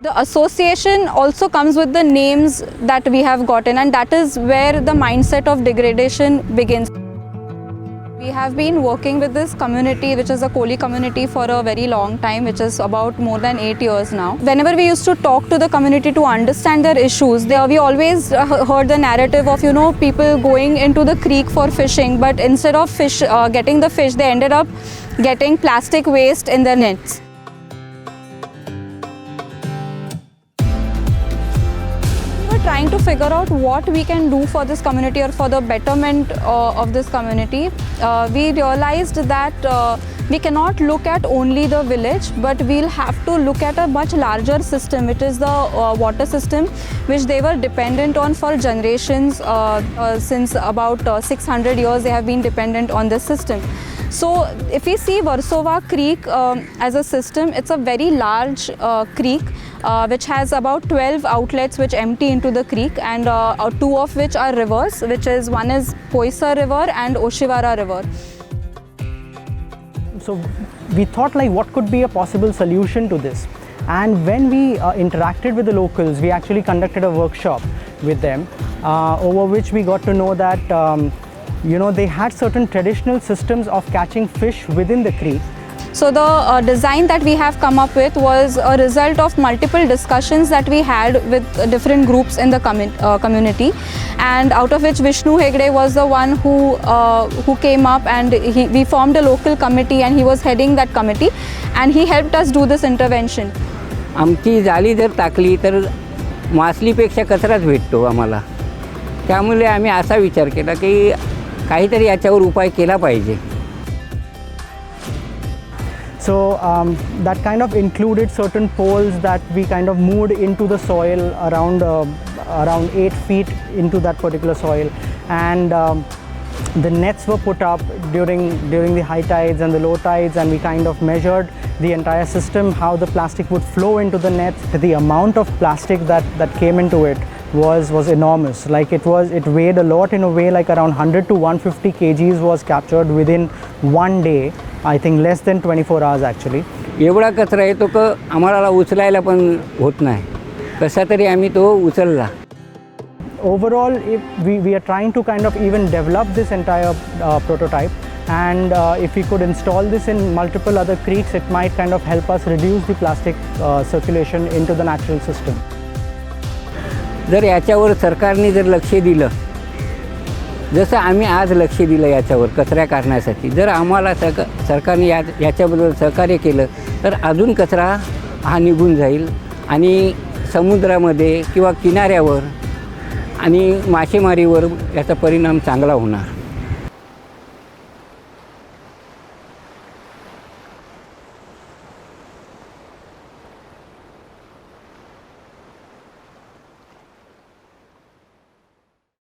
The association also comes with the names that we have gotten, and that is where the mindset of degradation begins. We have been working with this community, which is a Koli community, for a very long time, which is about more than 8 years now. Whenever we used to talk to the community to understand their issues, we always heard the narrative of, people going into the creek for fishing, but instead of getting the fish, they ended up getting plastic waste in their nets. Trying to figure out what we can do for this community or for the betterment of this community. We realized that we cannot look at only the village, but we'll have to look at a much larger system, which is the water system, which they were dependent on for generations. Since about 600 years they have been dependent on this system. So if we see Versova Creek as a system, it's a very large creek which has about 12 outlets which empty into the creek, and 2 of which are rivers, one is Poisa River and Oshivara River. So we thought, like, what could be a possible solution to this? And when we interacted with the locals, we actually conducted a workshop with them, over which we got to know that they had certain traditional systems of catching fish within the creek. So the design that we have come up with was a result of multiple discussions that we had with different groups in the community, and out of which Vishnu Hegde was the one who came up, and we formed a local committee, and he was heading that committee, and he helped us do this intervention. आमची जाळी जर टाकली तर मासलीपेक्षा कचराच भेटतो आम्हाला. त्यामुळे आम्ही असा विचार केला की काहीतरी याच्यावर उपाय केला पाहिजे. So that kind of included certain poles that we kind of moved into the soil around 8 feet into that particular soil, and the nets were put up during the high tides and the low tides, and we kind of measured the entire system, how the plastic would flow into the nets. The amount of plastic that came into it was enormous. Like it weighed a lot in a way, like around 100 to 150 kgs was captured within one day. I think less than 24 hours actually. एवढा कचरा येतो की आम्हाला उचलायला पण होत नाही. कसा तरी आम्ही तो उचलला. Overall, we are trying to kind of even develop this entire prototype, and if we could install this in multiple other creeks, it might kind of help us reduce the plastic circulation into the natural system. जर याच्यावर सरकारने जर लक्ष दिलं, जसं आम्ही आज लक्ष दिलं याच्यावर कचरा काढण्यासाठी, जर आम्हाला सरकारने याच्याबद्दल सहकार्य केलं तर अजून कचरा हा निघून जाईल आणि समुद्रामध्ये किंवा किनाऱ्यावर आणि मासेमारीवर याचा परिणाम चांगला होणार.